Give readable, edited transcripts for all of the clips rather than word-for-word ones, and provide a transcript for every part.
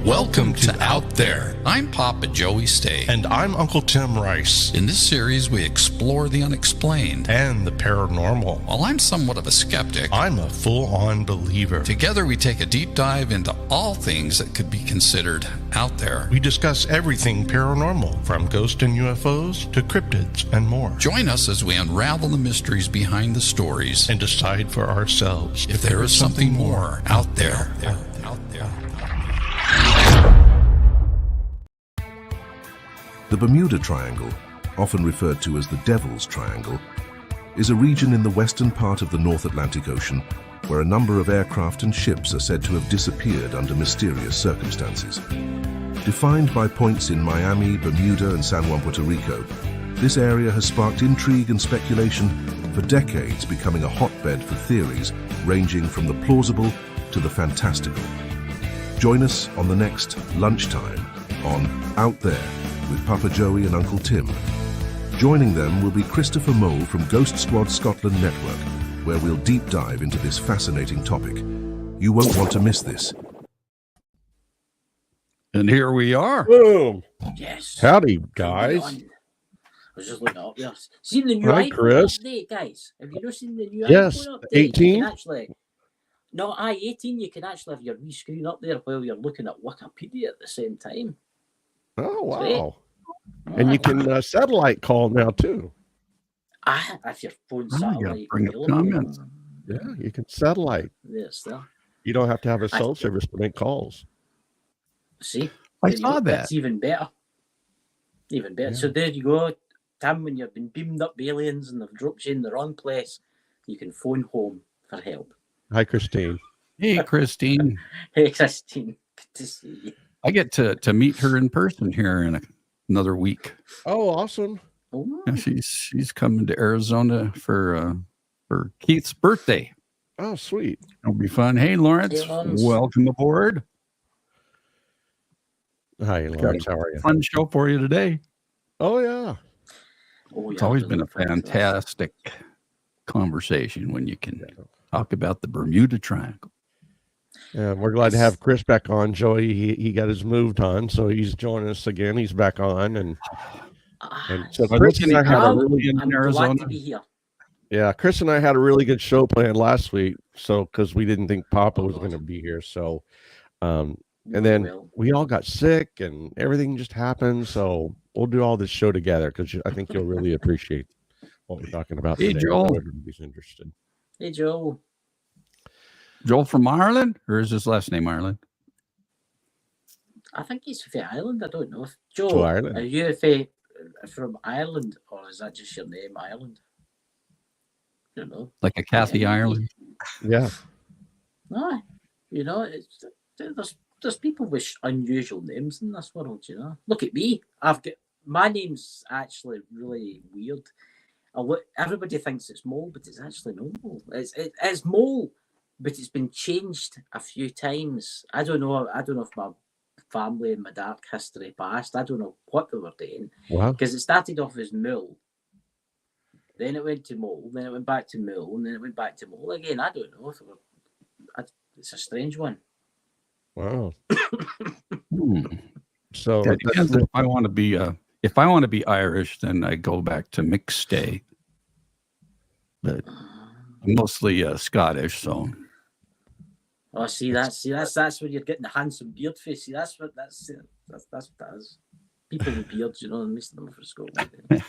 Welcome to Out There. I'm Papa Joey Stay. And I'm Uncle Tim Rice. In this series, we explore the unexplained and the paranormal. While I'm somewhat of a skeptic, I'm a full-on believer. Together, we take a deep dive into all things that could be considered out there. We discuss everything paranormal, from ghosts and UFOs to cryptids and more. Join us as we unravel the mysteries behind the stories and decide for ourselves if there is something more out there. The Bermuda Triangle, often referred to as the Devil's Triangle, is a region in the western part of the North Atlantic Ocean where a number of aircraft and ships are said to have disappeared under mysterious circumstances. Defined by points in Miami, Bermuda, and San Juan, Puerto Rico, this area has sparked intrigue and speculation for decades, becoming a hotbed for theories ranging from the plausible to the fantastical. Join us on the next Lunchtime on Out There with Papa Joey and Uncle Tim. Joining them will be Christopher Moule from Ghost Squad Scotland Network, where we'll deep dive into this fascinating topic. You won't want to miss this. And here we are. Boom. Yes. Howdy, guys. I was just looking up there. Seen the new Hi, iPhone Chris. update, guys? Have you not seen the new Yes, iPhone update? 18? You can actually, no, 18. You can actually have your wee screen up there while you're looking at Wikipedia at the same time. Oh, wow. Sweet. And you can satellite call now, too. If your phone's Oh, you gotta satellite. bring up available. comments. Yeah, you can satellite. Yes, there. You don't have to have a cell service to make calls. See? I There you saw go. that. That's even better. Even better. Yeah. So there you go. Tim, when you've been beamed up aliens and they've dropped you in the wrong place, you can phone home for help. Hi, Christine. Hey, Christine. Hey, Christine. Good to see you. I get to meet her in person here in another week. Oh, awesome. Oh, Yeah, she's coming to Arizona for Keith's birthday. Oh, sweet. It'll be fun. Hey, Lawrence, Hey, Lawrence. welcome aboard. Hi, Lawrence. How are you? Fun show for you today. Oh, yeah. oh, It's yeah, always really been a good. fantastic conversation when you can talk about the Bermuda Triangle. Yeah, we're glad to have Chris back on. Joey, he got his moved on, so he's joining us again. He's back on, and so Are Chris they and I had a really in I'm Arizona? glad to be here. Yeah, Chris and I had a really good show planned last week, so because we didn't think Papa was going to be here, so and then Well, we all got sick and everything just happened, so we'll do all this show together because I think you'll really appreciate what we're talking about Hey, today. Joel. If everybody's interested. hey, Joe. Joel from Ireland, or is his last name Ireland? I think he's from Ireland. I don't know. To Joe, Ireland. are you from Ireland, or is that just your name, Ireland? I don't know. Like a Kathy Ireland? Yeah, No, you know, there's people with unusual names in this world. You know, look at me. My name's actually really weird. Everybody thinks it's Mole, but it's actually no Mole. It's Mole, but it's been changed a few times. I don't know if my family and my dark history past. I don't know what they were doing, wow. because it started off as Mule. Then it went to Mole, then it went back to Mule, and then it went back to Mole again. I don't know. It's a strange one. Wow. Hmm. So It depends if I want to be Irish, then I go back to McStay. But I'm mostly Scottish, so Oh, that's when you're getting the handsome beard face. See, that's what that is. People with beards, you know, and most of them are from Scotland.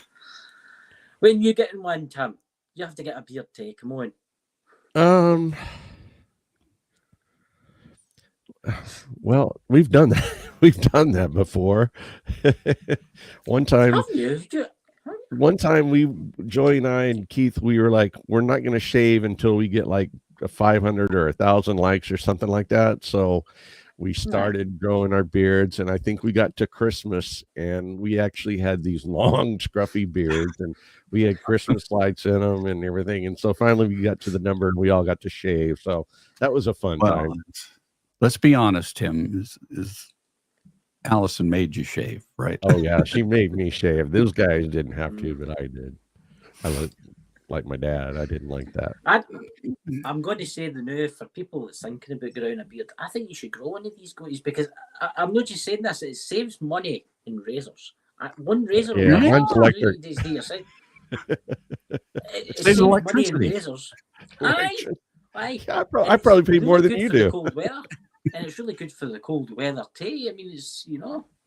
When you get in one, Tim, you have to get a beard take. Come on. Well, we've done that. We've done that before. One time, Have you? Joey and I and Keith, we were like, we're not going to shave until we get like a 500 or 1,000 likes or something like that. So we started growing our beards, and I think we got to Christmas and we actually had these long scruffy beards, and we had Christmas lights in them and everything. And so finally we got to the number and we all got to shave. So that was a fun time. Let's be honest, Tim. Is Allison made you shave, right? Oh yeah, she made me shave. Those guys didn't have to, but I did. like my dad. I didn't like that. I'm going to say the now for people that's thinking about growing a beard, I think you should grow one of these goatees because I'm not just saying this, it saves money in razors. One razor Yeah, will mine's electric. It Saves saves money in electricity. razors. Aye. I probably pay more than good you for the do. cold weather. And it's really good for the cold weather too. I mean, it's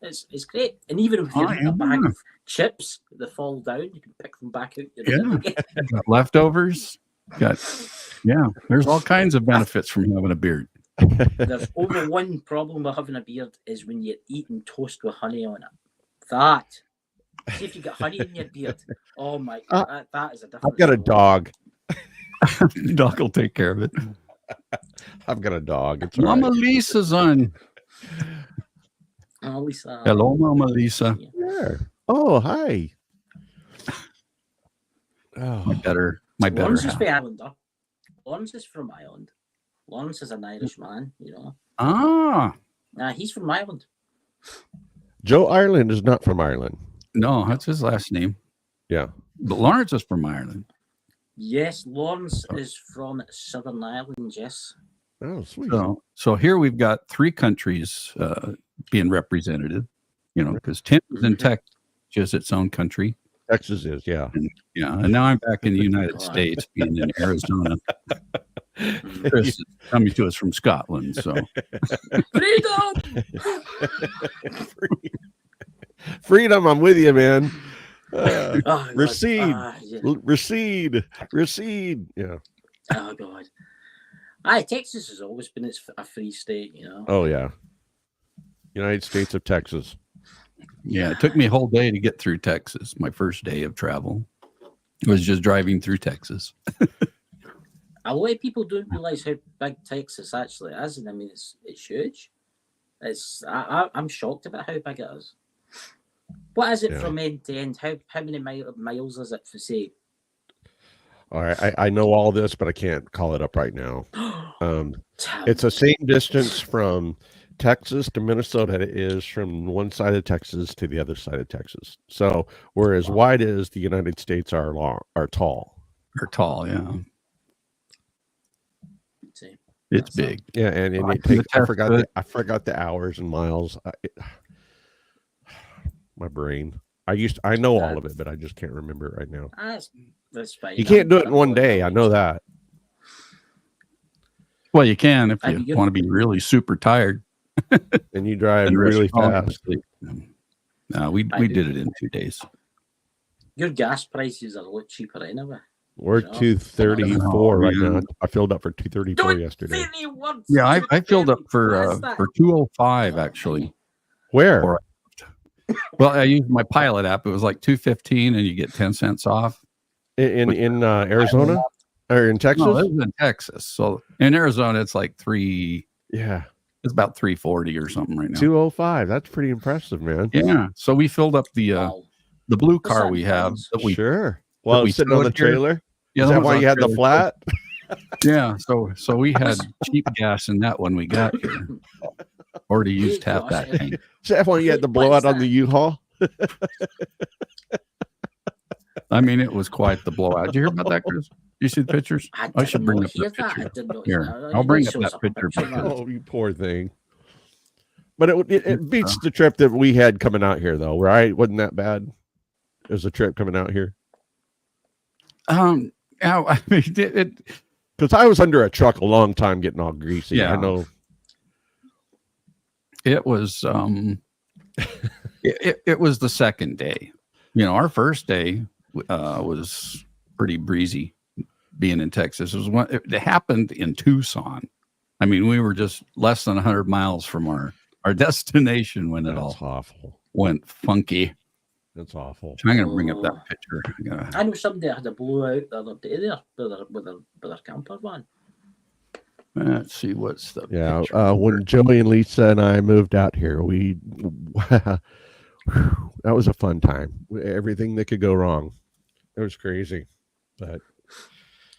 it's great. And even if you're eating a bag of chips that fall down, you can pick them back out. Got leftovers. There's all kinds of benefits from having a beard. There's only one problem with having a beard is when you're eating toast with honey on it. See if you get honey in your beard. Oh my, that is a different. I've got a dog. The dog will take care of it. I've got a dog. It's all Mama right. Lisa's on. Oh, Lisa. Hello, Mama Lisa. Yeah. Oh, hi. Oh, My better Lawrence is half. from Ireland. Lawrence is from Ireland. Lawrence is an Irish man, he's from Ireland. Joe Ireland is not from Ireland. No, that's his last name. Yeah. But Lawrence is from Ireland. Yes, Lawrence is from Southern Ireland, yes. Oh, sweet. So here we've got 3 countries being represented, because Tim is in Texas, which is its own country. Texas is, yeah. And now I'm back in the United States, being in Arizona. Chris is coming to us from Scotland, so. Freedom! Freedom, I'm with you, man. Recede. Recede. Yeah. Oh, God. Texas has always been a free state, Oh, yeah. United States of Texas. Yeah, it took me a whole day to get through Texas. My first day of travel was just driving through Texas. A lot of people don't realize how big Texas actually is, and I mean it's huge. I'm shocked about how big it is. What is it from end to end? How many miles is it for say? All right, I know all this, but I can't call it up right now. It's the same distance from Texas to Minnesota it is from one side of Texas to the other side of Texas. So we're as wide as the United States are tall. Are tall, yeah. See, it's big. Yeah, and it takes, I forgot the hours and miles. My brain. I know all of it, but I just can't remember it right now. That's fine. You can't do it in one day. I know that. Well, you can if you want to be really super tired. And you drive really fast. No, we did it in 2 days. Your gas prices are a lot cheaper anyway. We're 234 right now. I filled up for 234 yesterday. Yeah, I filled up for 205 actually. Where? Well, I used my pilot app. It was like 215, and you get 10 cents off. In Arizona or in Texas? No, it was in Texas. So in Arizona, it's like 3. Yeah, it's about 340 or something right now. 205. That's pretty impressive, man. Yeah. So we filled up the blue car we have. Sure. Well, sitting on the trailer. Yeah, is that why you had the flat? Yeah. So we had cheap gas in that when we got here. Already used half that tank. Is that why you had the blowout on the U-Haul? I mean, it was quite the blowout. Did you hear about that, Chris? You see the pictures? I should bring up that picture. Here, I'll bring up that picture. Oh, you poor thing. But it beats the trip that we had coming out here, though, right? Wasn't that bad? It was a trip coming out here. I mean, because I was under a truck a long time getting all greasy. Yeah, I know. It was it was the second day. Our first day was pretty breezy being in Texas. It happened in Tucson. I mean, we were just less than 100 miles from our destination when it all went funky. That's awful. So I'm going to bring up that picture. I know somebody had a blowout the other day there with their camper van. Let's see what's the picture. When Joey and Lisa and I moved out here, that was a fun time. Everything that could go wrong. It was crazy. But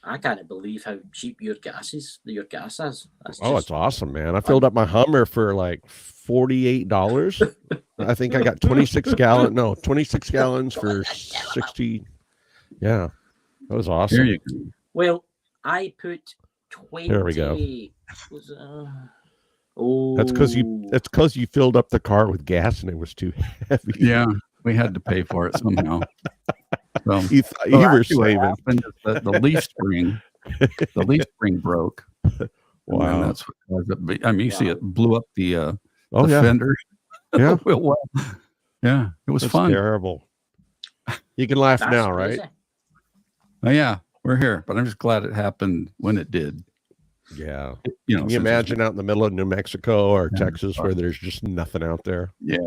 I can't believe how cheap your gas is. It's awesome, man. I filled up my Hummer for like $48. I think I got 26 gallons for 60. Yeah. That was awesome. Here you go. Well, I put 20. There we go. Oh, That's because you filled up the car with gas and it was too heavy. Yeah, we had to pay for it somehow. So, You were actually what saving. happened is that the leaf spring broke. Wow. And that's what caused it. I mean, you see it blew up the Oh, yeah. fender. Yeah. Well, yeah, it was That's fun. terrible. You can laugh that's now, crazy. right? Oh, yeah, we're here, but I'm just glad it happened when it did. Yeah. You know, Can you imagine out in the middle of New Mexico or Yeah. Texas where there's just nothing out there? Yeah,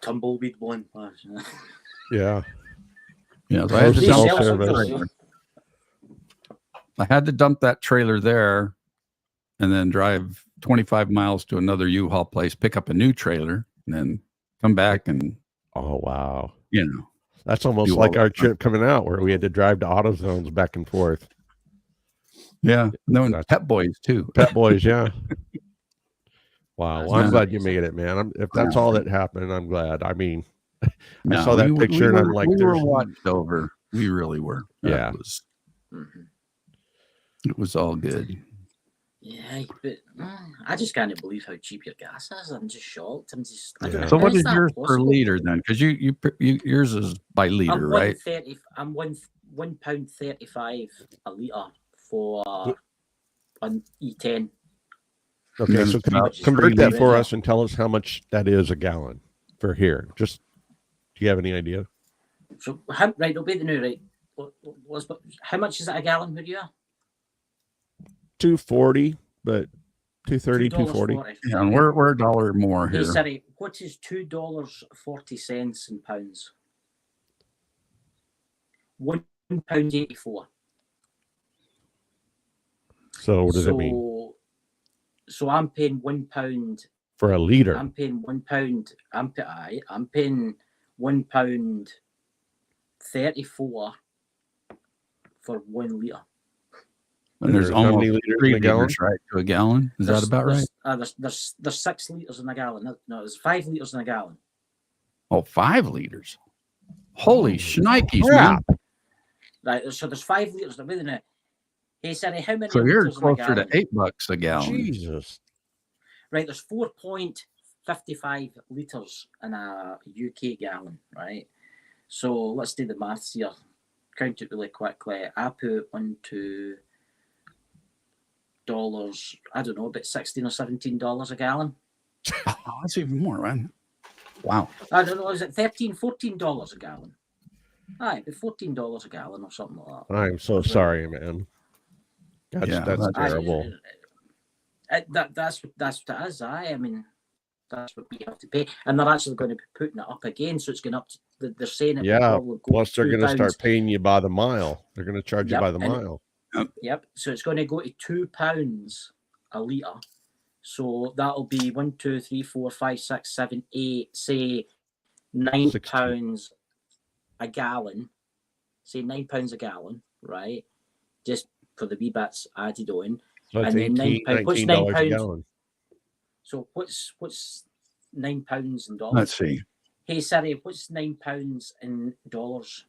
Tumbleweed one. Yeah. yeah. So I had to They dump sell that service. trailer. I had to dump that trailer there, and then drive 25 miles to another U-Haul place, pick up a new trailer, and then come back and Oh, wow. That's almost Do all like that our stuff. trip coming out where we had to drive to AutoZones back and forth. yeah, no, and That's- Pet Boys too. Pet Boys, yeah. Wow. Well, I'm Yeah. glad you made it, man. If that's all that happened, I'm glad. I mean, No, saw that we picture and I'm like, we were there's- watched over. We really were. Yeah. It was all good. Yeah, but I just can't believe how cheap your gas is. I'm just shocked. I Yeah. don't know, So how what is that yours per possible? liter then? Because yours is by liter, I'm right? 1.30. I'm £1.35 a litre for an E10. okay, Then so it's can you about convert 3 that liters. for us and tell us how much that is a gallon for here? Just, do you have any idea? So right, I'll be the new right. How much is it a gallon where you are? 240, but 230, 240. $2.40. Yeah, and we're a dollar more Hey here. Siri, what is $2.40 in pounds? £1.84. So what does it mean? So I'm paying £1. For a liter? I'm paying £1. I'm paying £1.34 for 1 litre. And there's How many almost liters 3 in a gallon? liters, right, to a gallon. Is that about right? There's 6 litres in a gallon. No, there's 5 litres in a gallon. Oh, 5 liters. Holy shnikes, crap. man. Right, so there's 5 litres. Wait a minute. Hey, Siri, how many So you're litres in a closer gallon? to $8 a gallon. Jesus. Right, there's 4.55 litres in a UK gallon, right? So let's do the maths here. Count it really quickly. I put $2, I don't know, about $16 or $17 a gallon. Oh, that's even more, man. Wow. I don't know, is it $13, $14 a gallon? Aye, it'd be $14 a gallon or something like that. I'm so sorry, man. That's that's terrible. That's what it is. I mean, that's what we have to pay, and they're actually going to be putting it up again. So it's going up. They're saying it. will Yeah. probably go Plus, to they're going to £2. start paying you by the mile. They're going to charge you Yep, by the and- mile. Yep. So it's going to go to £2 a litre. So that'll be 1, 2, 3, 4, 5, 6, 7, 8. Say £9 a gallon. Say £9 a gallon, right? Just for the wee bits added on. So it's and then $18, £9. What's $19 a £9? gallon. So what's £9 in dollars? Let's see. Hey Siri, what's £9 in dollars?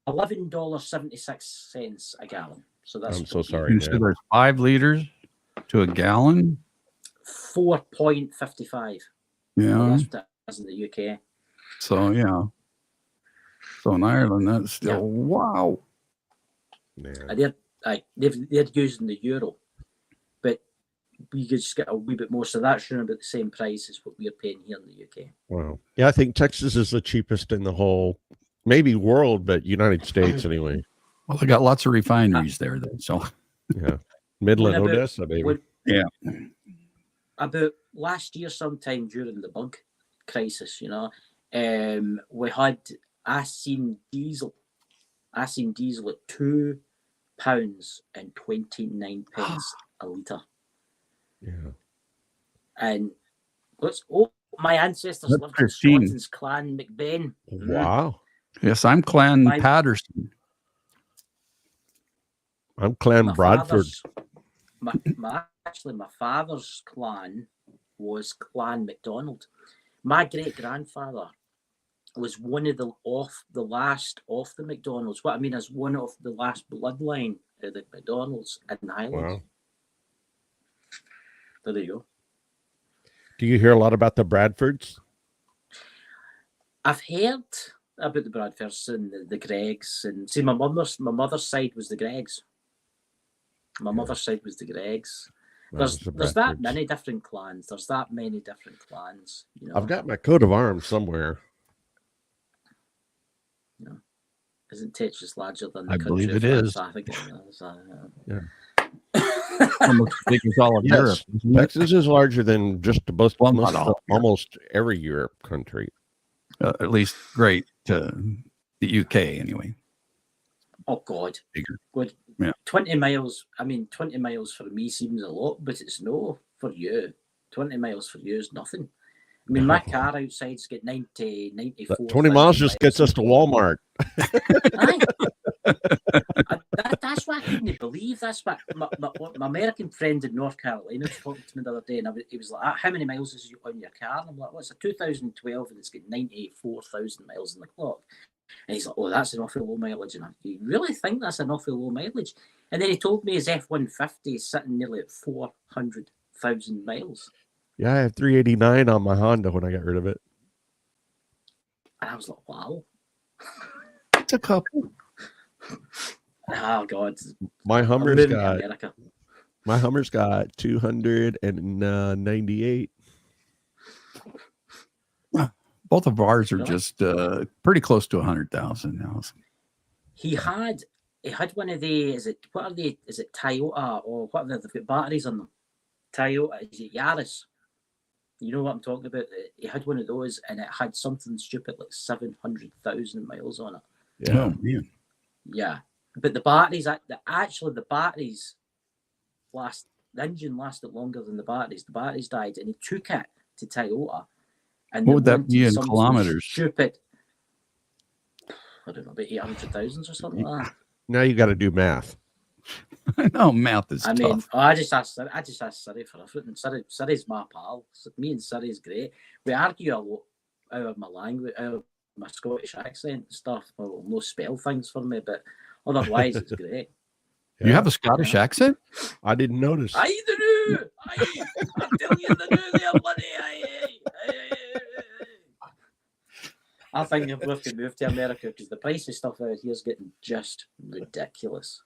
$11.76 a gallon. So that's I'm so what we- sorry, And so man. there's 5 liters to a gallon. 4.55. Yeah. Well, that's what it is in the UK. So yeah. So in Ireland, that's still Yeah. wow. Man. They're using the euro, but we just get a wee bit more. So that's around about the same price as what we're paying here in the UK. Wow. Yeah, I think Texas is the cheapest in the whole, maybe world, but United States anyway. Well, they got lots of refineries there, though. So Yeah. Midland, What about- Odessa, baby. what- yeah. About last year, sometime during the bug crisis, we had I seen diesel at £2.29 a litre. Yeah. And my ancestors That's lived in 15. Scotland's Clan McBain. Wow. Yes, I'm Clan My- Patterson. I'm Clan Bradford. My father's clan was Clan MacDonald. My great grandfather was one of the last off the McDonald's. What I mean is one of the last bloodline of the McDonald's in the Highlands. Wow. There you go. Do you hear a lot about the Bradfords? I've heard about the Bradfords and the Greggs, and see, my mother's side was the Greggs. My mother's side was the Greggs. There's that many different clans. There's that many different clans. You know? I've got my coat of arms somewhere. You know, isn't Texas larger than the I country believe of it France? is. I think it is. Yeah. Almost as big as all of Europe. Texas is larger than just about Well, not all. almost every Europe country. At least great to the UK anyway. Oh God, Bigger. Good. Yeah. 20 miles. I mean, 20 miles for me seems a lot, but it's no for you. 20 miles for you is nothing. I mean, my car outside's got 94. 20 miles just gets us to Walmart. That's what I couldn't believe. That's what my American friend in North Carolina was talking to me the other day, and he was like, "How many miles is on your car?" And I'm like, "Well, it's a 2012, and it's got 94,000 miles on the clock." And he's like, "Oh, that's an awful low mileage." And you really think that's an awful low mileage? And then he told me his F-150 is sitting nearly at 400,000 miles. Yeah, I have 389 on my Honda when I got rid of it. And I was like, "Wow." It's a couple. Oh God. My Hummer's I'm moving to got America. 298. Both of ours are Really? just pretty close to 100,000 now. He had one of the, is it Toyota or what? They've got batteries on them. Toyota, is it Yaris? You know what I'm talking about? He had one of those, and it had something stupid like 700,000 miles on it. Yeah. Oh man. Yeah, but the batteries, the engine lasted longer than the batteries. The batteries died, and he took it to Toyota. And What would they that be wanted in something kilometers? Stupid. I don't know, about 800,000 or something like that. Now you got to do math. I know math is I tough. mean, I just asked Siri for everything. Siri's my pal. Me and Siri's great. We argue a lot out of my language, out of my Scottish accent and stuff. Well, no spell things for me, but otherwise it's great. You have a Scottish accent? I didn't notice. I do. I'm telling you the new there, buddy. I think if we have to move to America because the price of stuff out here is getting just ridiculous.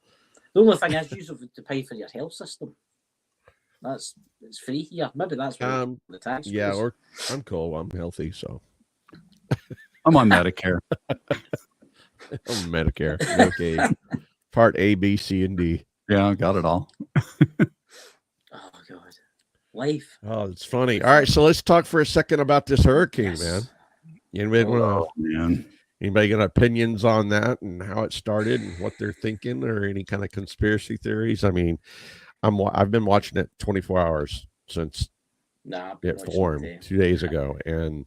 The only thing is, you have to pay for your health system. It's free here. Maybe that's where the tax. Yeah, goes. or I'm cool. I'm healthy, so I'm on Medicare. I'm Medicare, Medicaid, Part A, B, C, and D. Yeah, I got it all. Oh God, life. Oh, it's funny. All right, so let's talk for a second about this hurricane, Yes. man. Anybody got opinions on that and how it started and what they're thinking, or any kind of conspiracy theories? I mean, I've been watching it 24 hours since it formed 2 days ago, and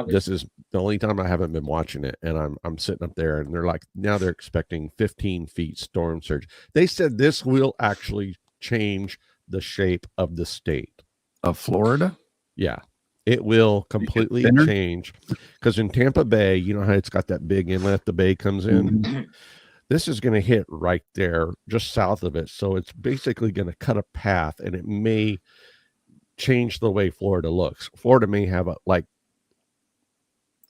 this is the only time I haven't been watching it. And I'm sitting up there, and they're like, now they're expecting 15 feet storm surge. They said this will actually change the shape of the state Of Florida? Yeah. It will completely change, because in Tampa Bay, you know how it's got that big inlet the bay comes in. Mm-hmm. This is going to hit right there, just south of it. So it's basically going to cut a path, and it may change the way Florida looks. Florida may have an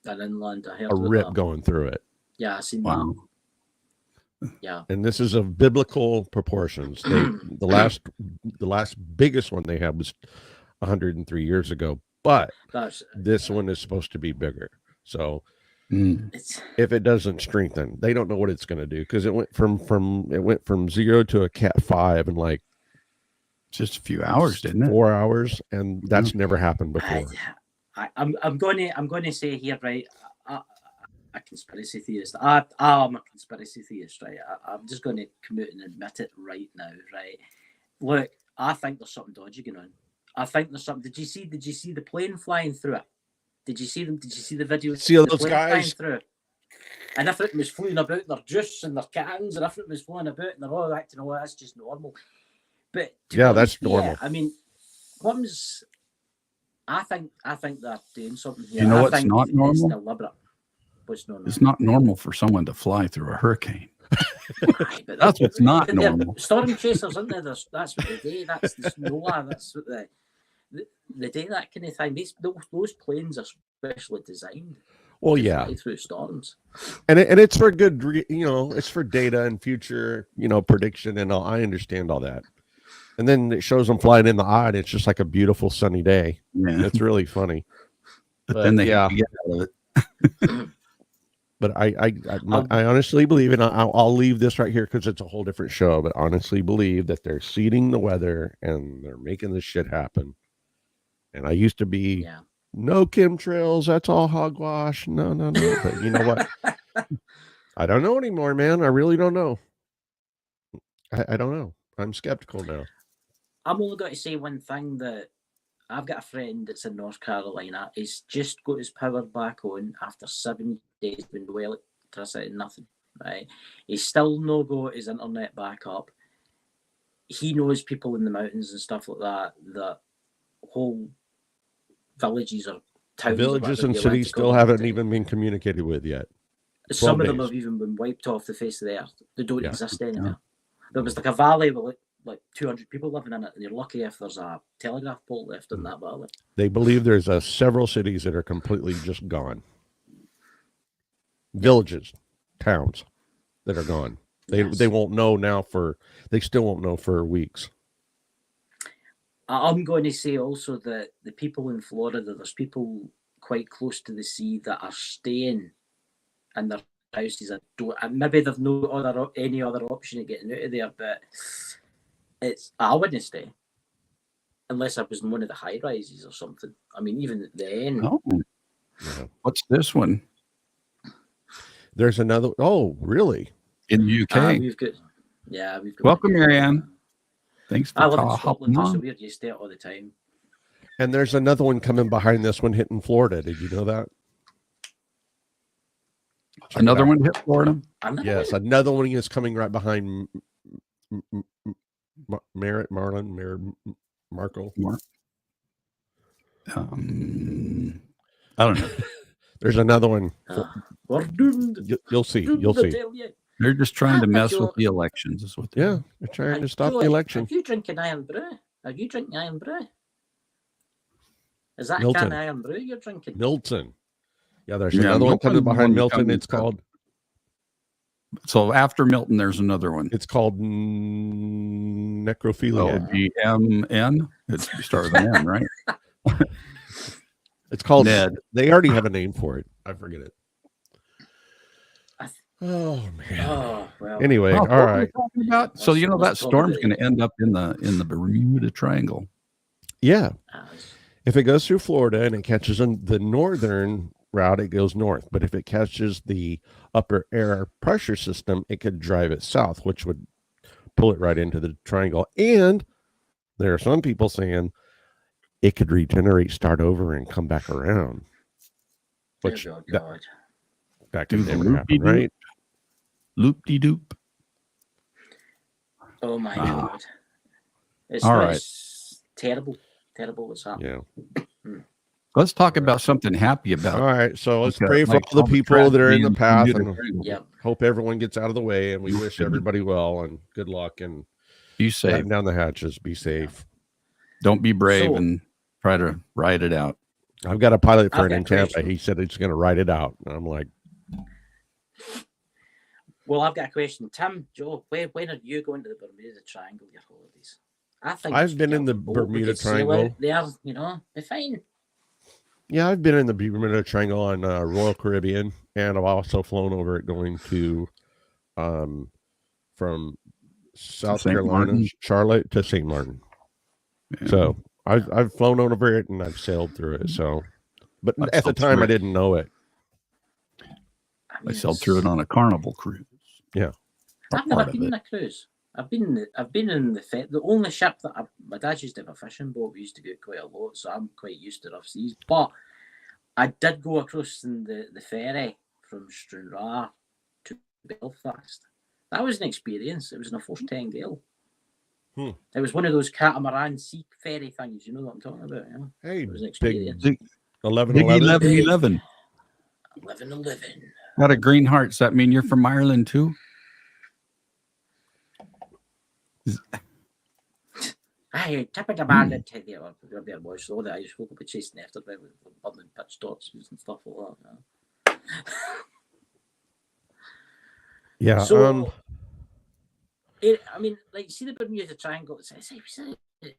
inland, a rip going through it. Yeah, I seen Wow. that. Yeah. And this is of biblical proportions. The last biggest one they had was 103 years ago. But this one is supposed to be bigger. So if it doesn't strengthen, they don't know what it's going to do, because it went from 0 to a Cat 5 in like just a few hours, didn't it? 4 hours, and that's never happened before. I'm going to say here, right? A conspiracy theorist. I'm a conspiracy theorist, right? I'm just going to come out and admit it right now, right? Look, I think there's something dodgy going on. I think there's something. Did you see the plane flying through it? Did you see them? Did you see the video? See all the those guys? through it? And everything was flying about their juice and their cans, and everything was flying about, and they're all acting, oh, that's just normal. But yeah, that's normal. I mean, I think they're doing something here. You know I what's think not normal? It's deliberate. What's not normal? It's not normal for someone to fly through a hurricane. Aye, but That's what's not they're normal. storm chasers, aren't they? That's what they do. That's the snow. That's what they do. That kind of thing. Those planes are specially designed. Well, to yeah, fly through storms. and it's for good, it's for data and future, prediction and all. I understand all that. And then it shows them flying in the eye, and it's just like a beautiful sunny day. Yeah. It's really funny. But then they have to get out of it. But I honestly believe, and I'll leave this right here because it's a whole different show, but honestly believe that they're seeding the weather and they're making this shit happen. And I used to be, no chemtrails, that's all hogwash. No. But you know what? I don't know anymore, man. I really don't know. I don't know. I'm skeptical now. I'm only going to say one thing, that I've got a friend that's in North Carolina. He's just got his power back on after 7 days with no electricity, nothing. Right? He's still no got his internet back up. He knows people in the mountains and stuff like that. The whole villages or towns, Villages and cities still haven't even been communicated with yet. Some of them have even been wiped off the face of the earth. They don't exist anymore. There was like a valley with like 200 people living in it, and you're lucky if there's a telegraph pole left in that valley. They believe there's several cities that are completely just gone. Villages, towns that are gone. They won't know now they still won't know for weeks. I'm going to say also that the people in Florida, there's people quite close to the sea that are staying in their houses. And maybe they've any other option of getting out of there, but I wouldn't stay unless I was in one of the high rises or something. I mean, even then. Oh, what's this one? There's another. Oh, really? In the UK. We've got. Welcome, Marianne. Thanks for I live in hopping Scotland, so on. we're used to it all the time. And there's another one coming behind this one hitting Florida. Did you know that? Another one hit Florida? Yes, another one is coming right behind Marco. I don't know. There's another one. We're doomed. You'll see. You'll see. They're just trying to mess with the elections. Is what they're trying to stop the election. Are you drinking Iron Brew? Are you drinking Iron Brew? Is that Milton. a can of Iron Brew you're drinking? Milton. Yeah, there's another one coming behind Milton. It's called. So after Milton, there's another one. It's called Necrophilia. GMN. It's started with an N, right? It's called Ned. They already have a name for it. I forget it. Oh man. Oh, well. Anyway, all right. So that storm's going to end up in the Bermuda Triangle. Yeah. If it goes through Florida and it catches on the northern route, it goes north. But if it catches the upper air pressure system, it could drive it south, which would pull it right into the triangle. And there are some people saying it could regenerate, start over, and come back around. Which that could never happen, right? Loop-de-doop. Oh my God. It's all right. Terrible what's happening. Yeah. Let's talk about something happy about. All right, so let's pray for all the people that are in the path, and hope everyone gets out of the way, and we wish everybody well and good luck, and be safe. Batten down the hatches, be safe. Don't be brave and try to ride it out. I've got a pilot friend in Tampa. He said he's going to ride it out, and I'm like, well, I've got a question. Tim, Joe, when are you going to the Bermuda Triangle your holidays? I think I've been in the Bermuda Triangle. There, they're fine. Yeah, I've been in the Bermuda Triangle on Royal Caribbean, and I've also flown over it going to from South Carolina, Charlotte to St. Martin. Yeah. So I've flown over it and I've sailed through it. So, but at the time I didn't know it. I sailed through it on a Carnival cruise. Yeah, I've never been on a cruise. I've been in the only ship that my dad used to have a fishing boat. We used to get quite a lot, so I'm quite used to rough seas. But I did go across in the ferry from Stranraer to Belfast. That was an experience. It was in a first 10 gale. It was one of those catamaran sea ferry things. You know what I'm talking about? Yeah? Hey, it was an experience. 11. living a living. Got a green heart. Does that mean you're from Ireland too? Aye, tip of the bandit to the other boys. So the Irish folk will be chasing after them with burning pitch dots and stuff like that. Yeah. So, I mean, like, see the Bermuda Triangle. It's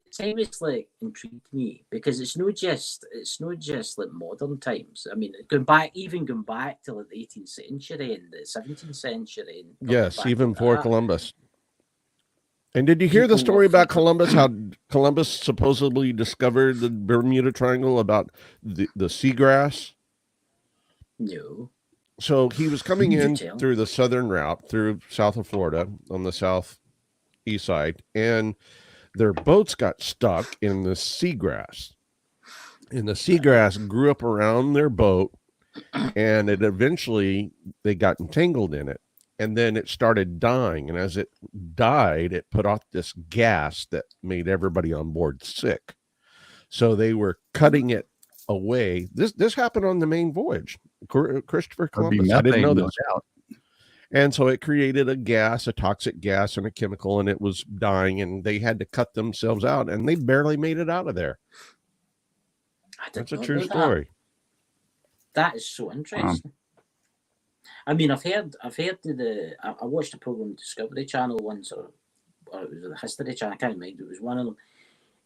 seriously intrigued me because it's not just like modern times. I mean, going back to like the 18th century and the 17th century. And yes, even before Columbus. And did you hear the story about Columbus? How Columbus supposedly discovered the Bermuda Triangle about the seagrass? No. So he was coming in through the southern route through south of Florida on the southeast side, and their boats got stuck in the seagrass. And the seagrass grew up around their boat, and it eventually they got entangled in it. And then it started dying. And as it died, it put off this gas that made everybody on board sick. So they were cutting it away. This happened on the main voyage. Christopher Columbus. I didn't know this. And so it created a gas, a toxic gas and a chemical, and it was dying, and they had to cut themselves out, and they barely made it out of there. That's a true story. That is so interesting. I mean, I watched a program on Discovery Channel once, or it was the History Channel, I can't remember, it was one of them.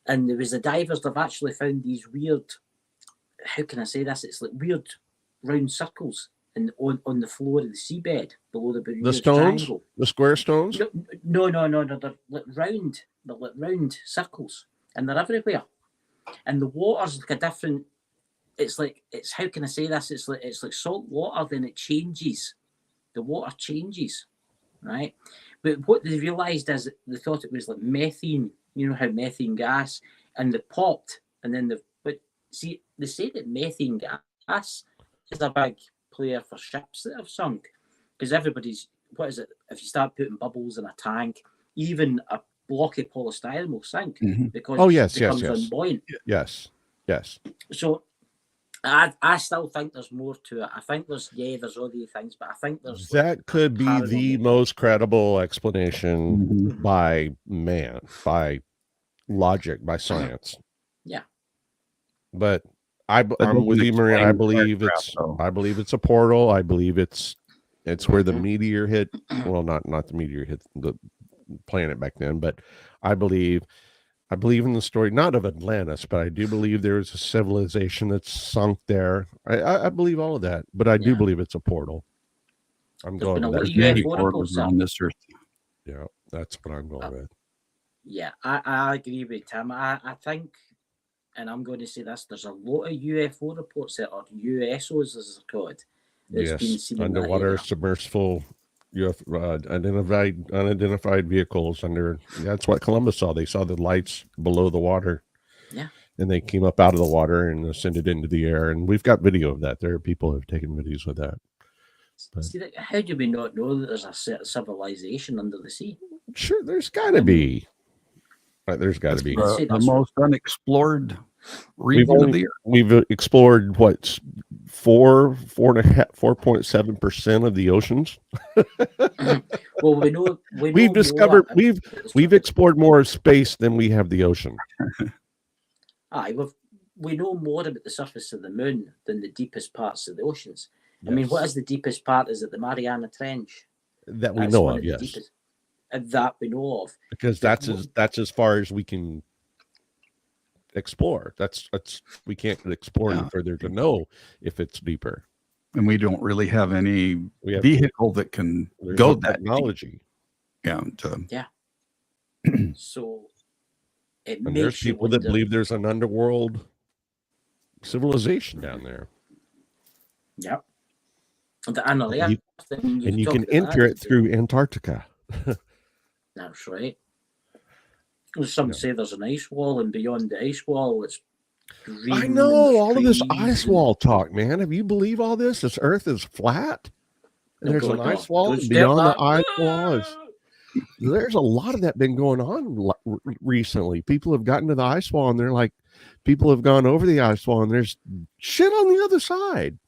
And there was the divers that have actually found these weird, how can I say this? It's like weird round circles on the floor of the seabed below the Bermuda Triangle. The square stones? No. They're like round circles, and they're everywhere. And the water's like a different. It's how can I say this? It's like salt water. Then it changes. The water changes, right? But what they realised is they thought it was like methane. You know how methane gas, and they popped, and then but see, they say that methane gas is a big player for ships that have sunk, because everybody's, what is it? If you start putting bubbles in a tank, even a block of polystyrene will sink because it becomes unbuoyant. Yes. So I still think there's more to it. I think there's all these things, but I think there's that could be the most credible explanation by man, by logic, by science. Yeah. But I'm with you, Maria. I believe it's a portal. I believe it's where the meteor hit. Well, not the meteor hit the planet back then, but I believe in the story, not of Atlantis, but I do believe there is a civilization that's sunk there. I believe all of that, but I do believe it's a portal. I'm going with that. Many portals on this earth. Yeah, that's what I'm going with. Yeah, I agree with Tim. I think, and I'm going to say this, there's a lot of UFO reports that are USOs, as they're called. Yes, been seen underwater submersible unidentified vehicles that's what Columbus saw. They saw the lights below the water. Yeah. And they came up out of the water and ascended into the air. And we've got video of that. There are people who have taken videos with that. But, see, how do we not know that there's a civilization under the sea? Sure, there's got to be. There's got to be. The most unexplored region of the earth. We've explored 4.7% of the oceans. Well, we know we've discovered we've explored more of space than we have the ocean. We know more about the surface of the moon than the deepest parts of the oceans. Yes. I mean, what is the deepest part? Is it the Mariana Trench? That we know of, yes. That we know of, because that's as far as we can explore. That's we can't explore any further to know if it's deeper. And we don't really have any vehicle that can go that technology. Deep. Yeah. So it and there's people that believe there's an underworld civilization down there. Yep. And you can enter it through Antarctica. That's right. Some say there's an ice wall, and beyond the ice wall, it's green. I know all of this ice wall talk, man. Have you believe all this? This Earth is flat, and there's an ice wall, and beyond the ice wall is. There's a lot of that been going on recently. People have gotten to the ice wall, and they're like, people have gone over the ice wall, and there's shit on the other side.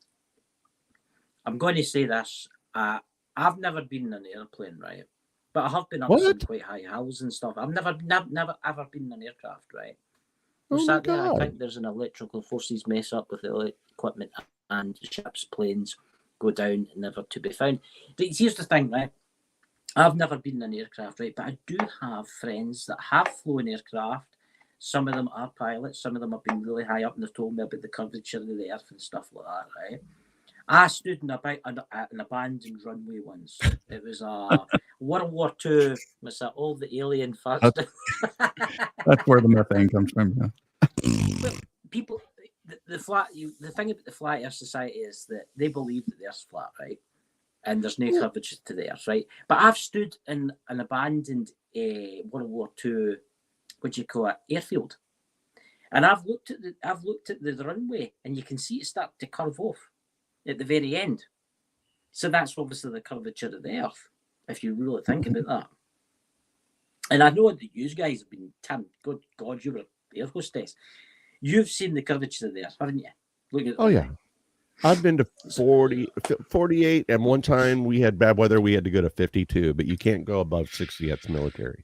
I'm going to say this. I've never been in an airplane, right? But I have been up What? some quite high hills and stuff. I've never ever been in an aircraft, right? Oh I've my sat there, I God. think there's an electrical forces mess up with the equipment and the ships, planes go down, never to be found. Here's the thing, right? I've never been in an aircraft, right? But I do have friends that have flown aircraft. Some of them are pilots. Some of them have been really high up and they've told me about the curvature of the earth and stuff like that, right? I stood in an abandoned runway once. It was a World War II. Was that all the alien farts? That's where the methane comes from. Yeah. Well, people, the thing about the Flat Earth Society is that they believe that the Earth's flat, right? And there's no curvature to the Earth, right? But I've stood in an abandoned World War II, what do you call it, airfield, and I've looked at the runway, and you can see it start to curve off at the very end. So that's obviously the curvature of the Earth, if you really think about that. And I know that you guys have been, good God, you were air hostess. You've seen the curvature of the Earth, haven't you? Look at Oh, yeah. I've been to 48, and one time we had bad weather. We had to go to 52, but you can't go above 60. That's military.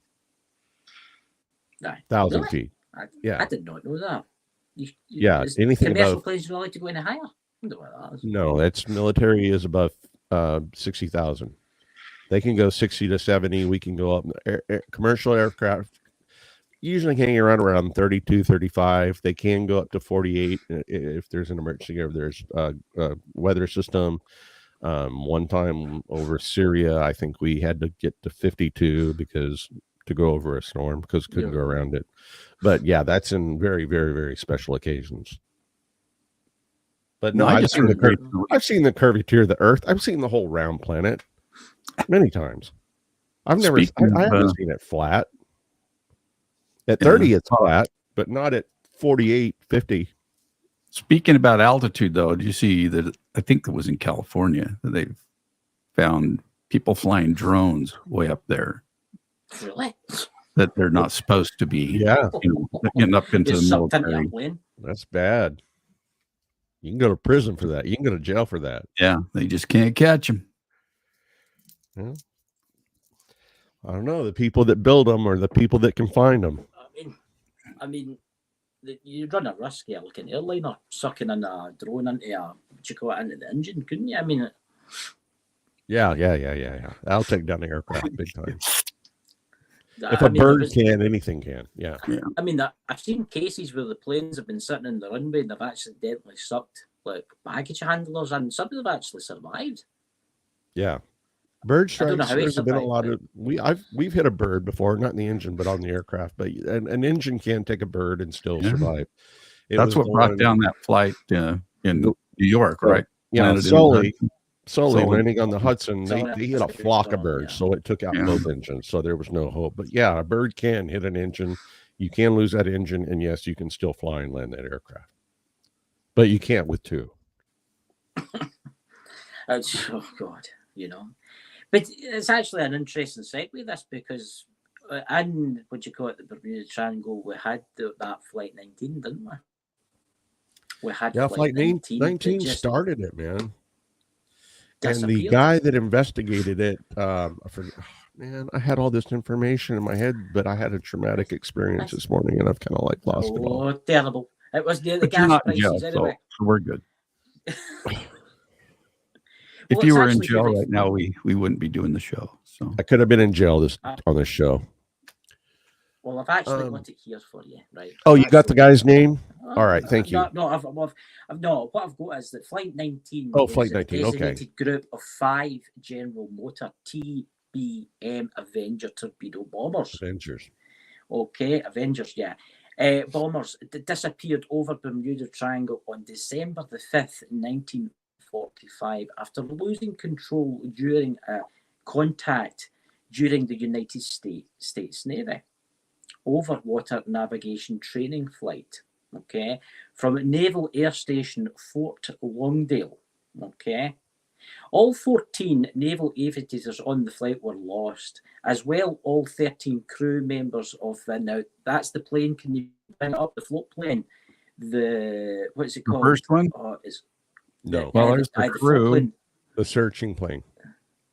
1,000 really? feet. I Yeah. did not know that. Yeah, anything commercial above. planes don't like to go any higher. I don't know what that is. No, that's military is above 60,000. They can go 60 to 70. We can go up. Commercial aircraft usually hang around 32, 35. They can go up to 48 if there's an emergency or there's a weather system. One time over Syria, I think we had to get to 52 to go over a storm because couldn't go around it. But yeah, that's in very, very, very special occasions. But no, I've seen the curvature of the Earth. I've seen the whole round planet many times. I haven't seen it flat. At 30, it's flat, but not at 48, 50. Speaking about altitude, though, did you see that? I think it was in California that they've found people flying drones way up there. Really? That they're not supposed to be. Yeah, getting up into the military. That's bad. You can go to prison for that. You can go to jail for that. Yeah, they just can't catch them. Yeah. I don't know, the people that build them or the people that can find them. I mean, you run a risk here, like an airliner sucking in a drone into into the engine, couldn't you? I mean, yeah. That'll take down the aircraft big time. If a bird can, anything can. Yeah. I mean, I've seen cases where the planes have been sitting in the runway and they've accidentally sucked like baggage handlers, and some of them have actually survived. Yeah. Bird strikes. There's been a lot of we've hit a bird before, not in the engine, but on the aircraft. But an engine can take a bird and still survive. That's what brought down that flight in New York, right? Yeah, Sully landing on the Hudson. They hit a flock of birds, so it took out both engines. So there was no hope. But yeah, a bird can hit an engine. You can lose that engine, and yes, you can still fly and land that aircraft. But you can't with two. Oh God, But it's actually an interesting segue, this, because in what you call it, the Bermuda Triangle, we had that Flight 19, didn't we? We had Flight 19 started it, man. And the guy that investigated it, I had all this information in my head, but I had a traumatic experience this morning, and I've kind of lost it all. Oh, terrible! It was the gas prices anyway. So we're good. If you were in jail right now, we wouldn't be doing the show. So I could have been in jail on this show. Well, I've actually got it here for you, right? Oh, you got the guy's name? All right, thank you. No, what I've got is that Flight 19. Oh, Flight 19. A designated group of 5 General Motor TBM Avenger torpedo bombers. Avengers. Okay, Avengers, yeah. Bombers disappeared over Bermuda Triangle on December the 5th, 1945, after losing control during a contact during the United States Navy overwater navigation training flight, okay, from Naval Air Station Fort Longdale, okay. All 14 naval aviators on the flight were lost, as well all 13 crew members of now that's the plane. Can you bring it up? The float plane. What's it called? The first one? No. Well, there's the crew. The searching plane.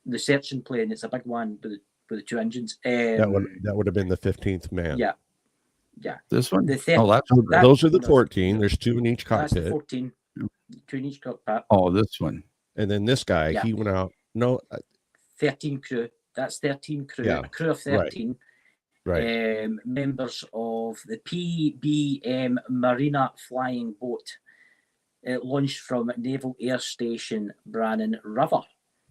The searching plane. It's a big one with the two engines. That would have been the 15th man. Yeah. This one? The Those are the 14. There's 2 in each cockpit. That's the 14. 2 in each cockpit. Oh, this one. And then this guy, he went out. No. 13 crew. That's 13 crew. Yeah. A crew of 13. Right. Members of the PBM Marina flying boat. It launched from Naval Air Station Brannan River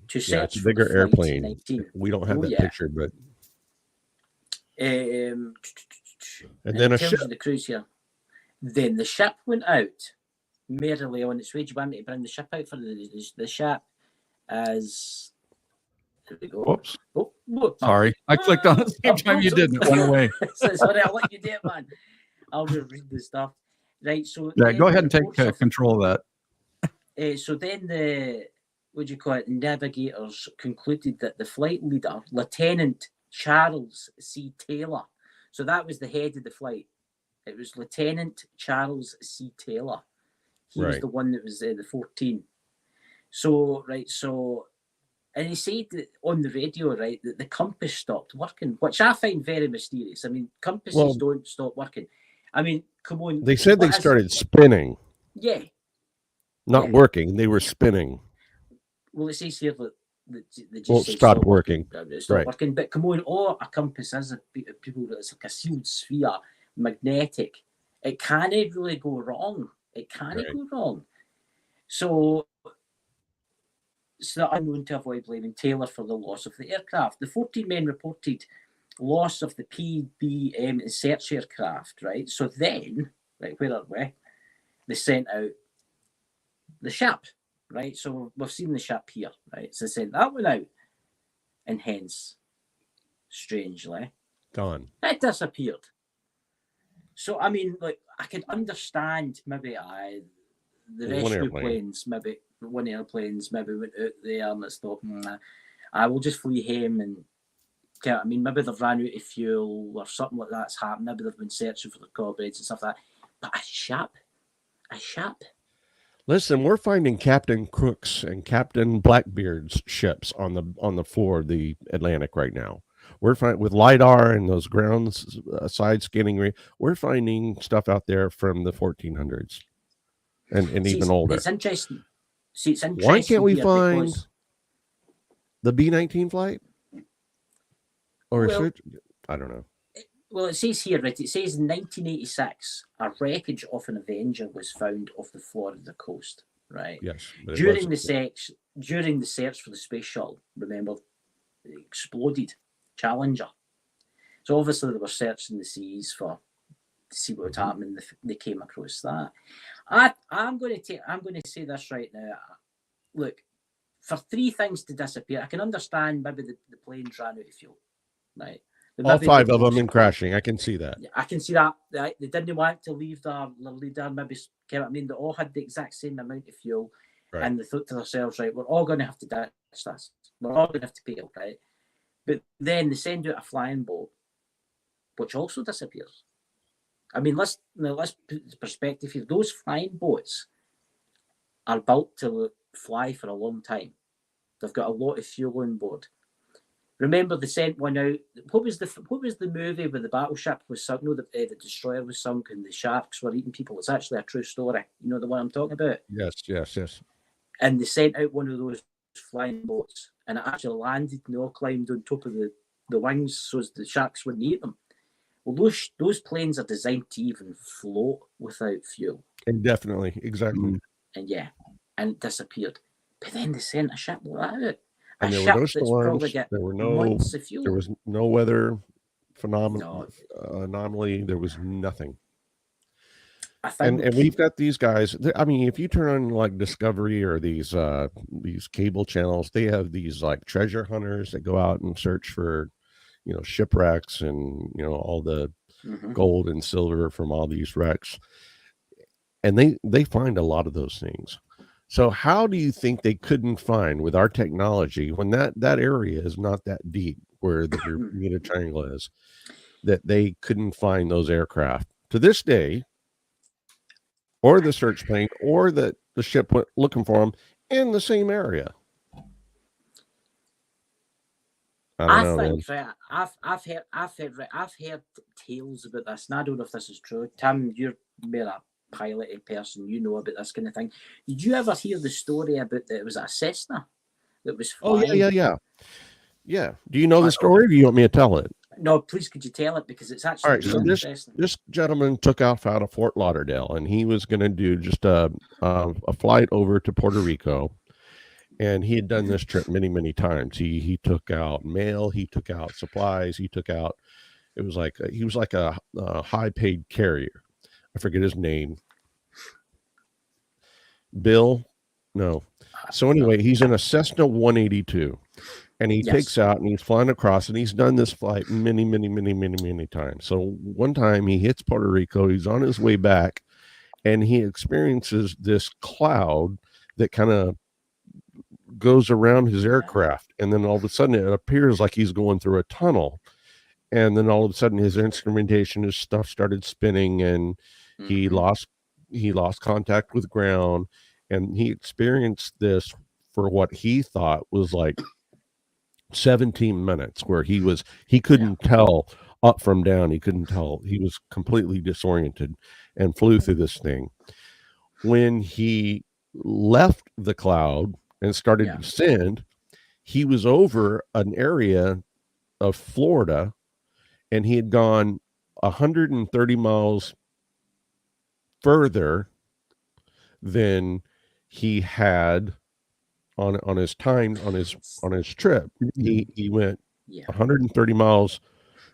to search it's a bigger for airplane. 19. We don't have that picture, but and then a ship. The cruise here. Then the ship went out merrily on its way. Do you want me to bring the ship out for the ship? As there we go. Whoops. Oh, sorry, I clicked on it the same time you did. It went away. Sorry, I'll let you do it, man. I'll just read the stuff. Right, so go ahead and take control of that. So then the navigators concluded that the flight leader, Lieutenant Charles C. Taylor, so that was the head of the flight. It was Lieutenant Charles C. Taylor. He was the one that was the 14. So and he said that on the radio, right, that the compass stopped working, which I find very mysterious. I mean, compasses don't stop working. I mean, come on. They said they started spinning. Yeah. Not working. They were spinning. Well, it says here that it stopped working. It's not working. But come on, all a compass is it's like a sealed sphere, magnetic. It can't really go wrong. It can't go wrong. So it's not unknown to avoid blaming Taylor for the loss of the aircraft. The 14 men reported loss of the PBM search aircraft, right? So then, right, where are we? They sent out the ship, right? So we've seen the ship here, right? So they sent that one out, and hence, strangely, gone. It disappeared. So, I mean, like, I can understand maybe the rescue planes, maybe one airplanes maybe went out there and it's thought, I will just flee home and, I mean, maybe they've ran out of fuel or something like that's happened. Maybe they've been searching for the corvettes and stuff like that. But a ship. Listen, we're finding Captain Crook's and Captain Blackbeard's ships on the floor of the Atlantic right now. We're finding with LiDAR and those ground side scanning. We're finding stuff out there from the 1400s and even older. It's interesting. It's interesting. Why can't we find the B-19 flight? Or I don't know. Well, it says here, right? It says in 1986, a wreckage of an Avenger was found off the Florida coast, right? Yes. During the search for the space shuttle, remember, it exploded. Challenger. So obviously they were searching the seas to see what was happening. They came across that. I'm going to say this right now. Look, for 3 things to disappear, I can understand maybe the planes ran out of fuel, right? All 5 of them in crashing. I can see that. I can see that. Right? They didn't want to leave their leader. Maybe, I mean, they all had the exact same amount of fuel, and they thought to themselves, right, we're all going to have to ditch this. We're all going to have to bail, right? But then they send out a flying boat, which also disappears. I mean, let's put the perspective here. Those flying boats are built to fly for a long time. They've got a lot of fuel on board. Remember, they sent one out. What was the movie where the battleship was sunk? No, the destroyer was sunk and the sharks were eating people. It's actually a true story. You know the one I'm talking about? Yes. And they sent out one of those flying boats, and it actually landed and they all climbed on top of the wings so as the sharks wouldn't eat them. Well, those planes are designed to even float without fuel. Indefinitely, exactly. And it disappeared. But then they sent a ship like that out. And there were no storms. There was no weather anomaly. There was nothing. And we've got these guys. I mean, if you turn on like Discovery or these cable channels, they have these like treasure hunters that go out and search for, shipwrecks and all the gold and silver from all these wrecks, and they find a lot of those things. So how do you think they couldn't find with our technology when that area is not that deep where the Bermuda Triangle is, that they couldn't find those aircraft to this day, or the search plane, or that the ship went looking for them in the same area? I I don't know, man. think right. I've heard tales about this, and I don't know if this is true. Tim, you're more a piloted person. You know about this kind of thing. Did you ever hear the story about that it was a Cessna that was Oh flying? yeah. Do you know the story, or do you want me to tell it? No, please, could you tell it, because it's actually All right, so really interesting. this gentleman took off out of Fort Lauderdale, and he was going to do just a flight over to Puerto Rico, and he had done this trip many times. He took out mail, he took out supplies, he was like he was like a high paid carrier. I forget his name. Bill, no. So anyway, he's in a Cessna 182. And he takes out and he's flying across, and he's done this flight many times. So one time he hits Puerto Rico, he's on his way back, and he experiences this cloud that kind of goes around his aircraft. And then all of a sudden it appears like he's going through a tunnel. And then all of a sudden his instrumentation, his stuff started spinning, and he lost contact with ground. And he experienced this for what he thought was like 17 minutes, where he couldn't tell up from down. He couldn't tell. He was completely disoriented and flew through this thing. When he left the cloud and started to descend, he was over an area of Florida, and he had gone 130 miles further than he had on his trip. He went 130 miles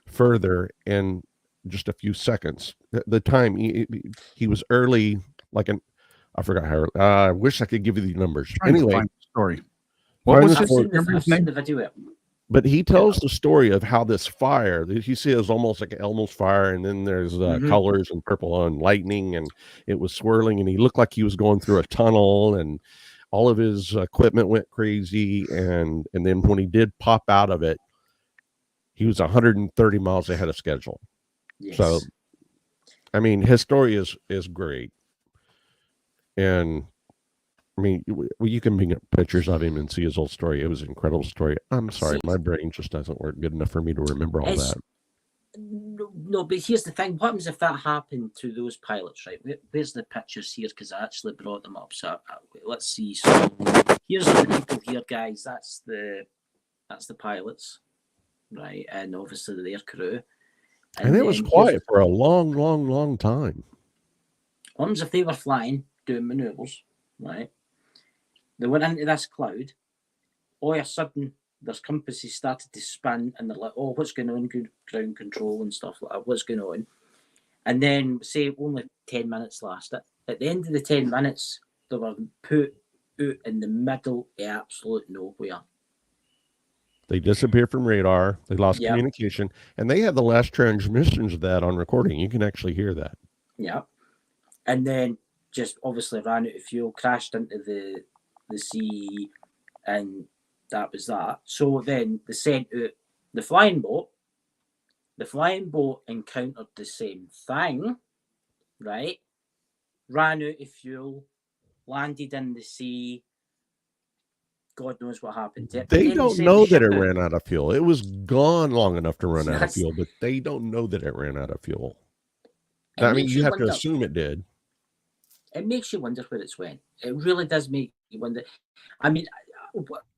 further in just a few seconds. The time he was early, I forgot how. I wish I could give you the numbers. Anyway, story. What was his name? The video. But he tells the story of how this fire, you see, it was almost like an Elmo's fire, and then there's colors and purple and lightning, and it was swirling, and he looked like he was going through a tunnel, and all of his equipment went crazy, and then when he did pop out of it, he was 130 miles ahead of schedule. Yes. So, I mean, his story is great, and I mean, you can bring up pictures of him and see his old story. It was an incredible story. I'm sorry, my brain just doesn't work good enough for me to remember all that. No, but here's the thing. What happens if that happened to those pilots, right? Where's the pictures here? Because I actually brought them up. So let's see. So here's the people here, guys. That's the pilots, right? And obviously their crew. And it was quiet for a long time. What happens if they were flying, doing maneuvers, right? They went into this cloud. All of a sudden, their compasses started to spin, and they're like, "Oh, what's going on? Ground control and stuff like that. What's going on?" And then, say, only 10 minutes lasted. At the end of the 10 minutes, they were put out in the middle of absolute nowhere. They disappeared from radar. They lost communication, and they had the last transmissions of that on recording. You can actually hear that. Yeah, and then just obviously ran out of fuel, crashed into the sea, and that was that. So then they sent out the flying boat. The flying boat encountered the same thing, right? Ran out of fuel, landed in the sea. God knows what happened to it. They don't know that it ran out of fuel. It was gone long enough to run out of fuel, but they don't know that it ran out of fuel. I mean, you have to assume it did. It makes you wonder where it's went. It really does make you wonder. I mean,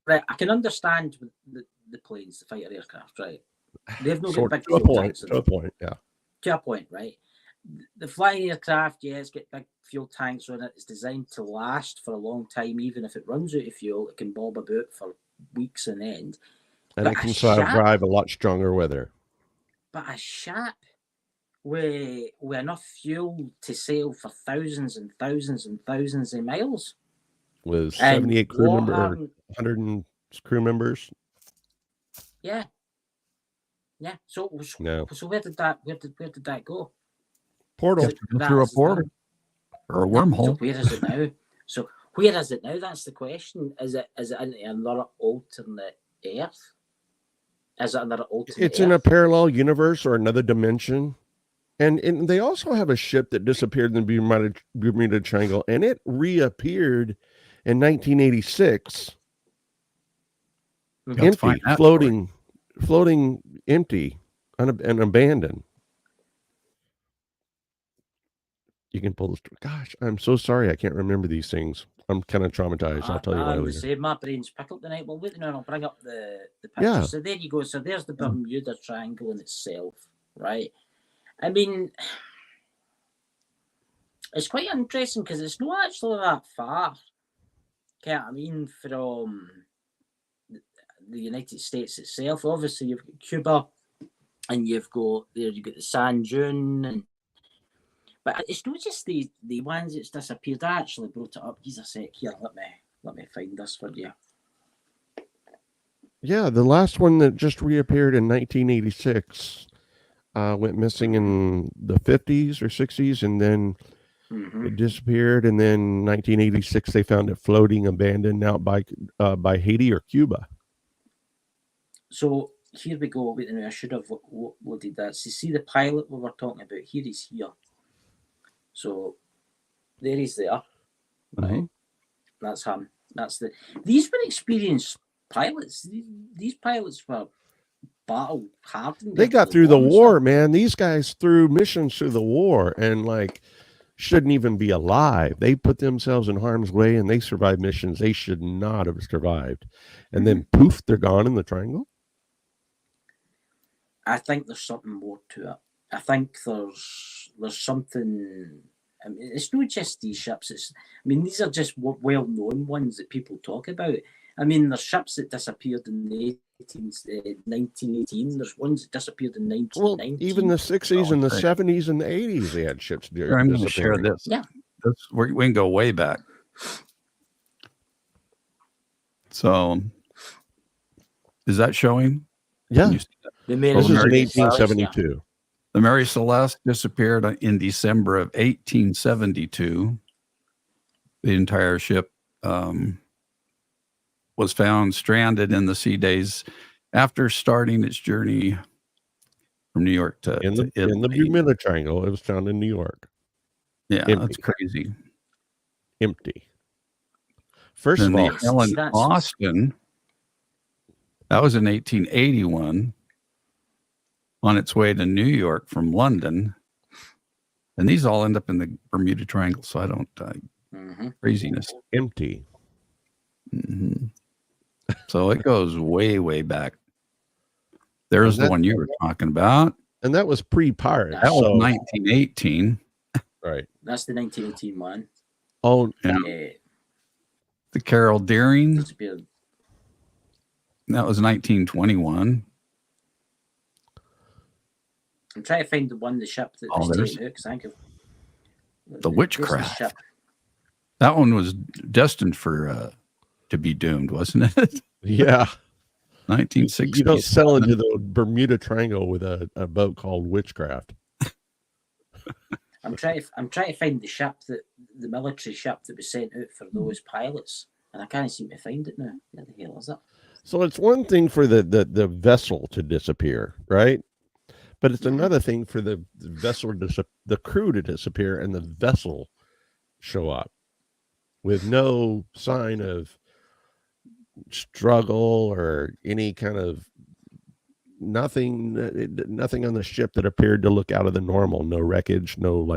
right, I can understand the planes, the fighter aircraft, right? They've not got big fuel tanks. To a point, yeah. To a point, right? The flying aircraft, it's got big fuel tanks on it. It's designed to last for a long time. Even if it runs out of fuel, it can bob about for weeks on end. And it can survive a lot stronger weather. But a ship with enough fuel to sail for thousands and thousands and thousands of miles. With 78 crew members, 100 crew members. Yeah. Yeah. So where did that go? Portal. Through a portal or a wormhole. So where is it now? So where is it now? That's the question. Is it in another alternate Earth? Is it another alternate It's Earth? in a parallel universe or another dimension. And they also have a ship that disappeared in the Bermuda Triangle, and it reappeared in 1986. Empty, floating floating empty and abandoned. You can pull this. Gosh, I'm so sorry. I can't remember these things. I'm kind of traumatized. I'll tell you why later. Say my brain's pickled tonight. Well, wait, no, I'll bring up the picture. Yeah. So there you go. So there's the Bermuda Triangle in itself, right? I mean, it's quite interesting because it's not actually that far. Can't I mean from the United States itself? Obviously, you've got Cuba, and you've got the San Juan, but it's not just the ones that's disappeared. I actually brought it up. Here's a sec here. Let me find this for you. Yeah, the last one that just reappeared in 1986 went missing in the 50s or 60s, and then it disappeared. And then 1986, they found it floating abandoned out by Haiti or Cuba. So here we go. Wait a minute, I should have loaded that. So see the pilot we were talking about? Here he's here. So there he's there. Right. That's him. These were experienced pilots. These pilots were battle hardened. They got through the war, man. These guys threw missions through the war and shouldn't even be alive. They put themselves in harm's way and they survived missions they should not have survived. And then poof, they're gone in the triangle. I think there's something more to it. I think there's something. I mean, it's not just these ships. These are just well-known ones that people talk about. I mean, there's ships that disappeared in the 1918. There's ones that disappeared in 1919. Well, even the 60s and the 70s and the 80s, they had ships disappearing. I'm going to share this. Yeah. We can go way back. So, is that showing? Yeah. Can you see that? This is in 1872. Yeah. The Mary Celeste disappeared in December of 1872. The entire ship was found stranded in the sea days after starting its journey from New York to Italy. In the Bermuda Triangle. It was found in New York. Yeah, empty. That's crazy. Empty. First of all, Ellen Austin, that was in 1881. On its way to New York from London, and these all end up in the Bermuda Triangle. So I don't craziness. Empty. So it goes way, way back. There's the one you were talking about, and that was pre-pirate. That was 1918. Right. That's the 1918 one. Oh, yeah. The Carol Deering. That was 1921. I'm trying to find the ship that was taken out because I think of the Witchcraft. That one was destined for to be doomed, wasn't it? Yeah. 1960. You don't sell into the Bermuda Triangle with a boat called Witchcraft. I'm trying to find the military ship that was sent out for those pilots, and I can't seem to find it now. Where the hell is it? So it's one thing for the vessel to disappear, right? But it's another thing for the vessel, the crew to disappear and the vessel show up with no sign of struggle or any kind of nothing on the ship that appeared to look out of the normal. No wreckage, no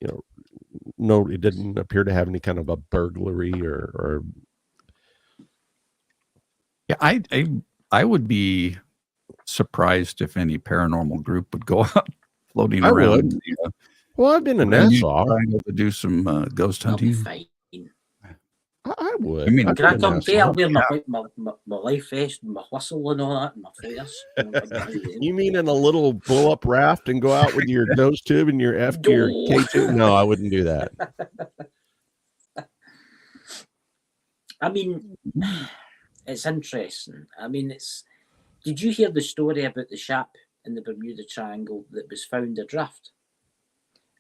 it didn't appear to have any kind of a burglary or. Yeah, I would be surprised if any paranormal group would go out floating around. Well, I've been in Nassau to do some ghost hunting. I would. I mean, can I come there? I'll wear my life vest, and my whistle, and all that, and my flares. You mean in a little blow-up raft and go out with your nose tube and your your K-tube? No, I wouldn't do that. I mean, it's interesting. I mean, Did you hear the story about the ship in the Bermuda Triangle that was found adrift?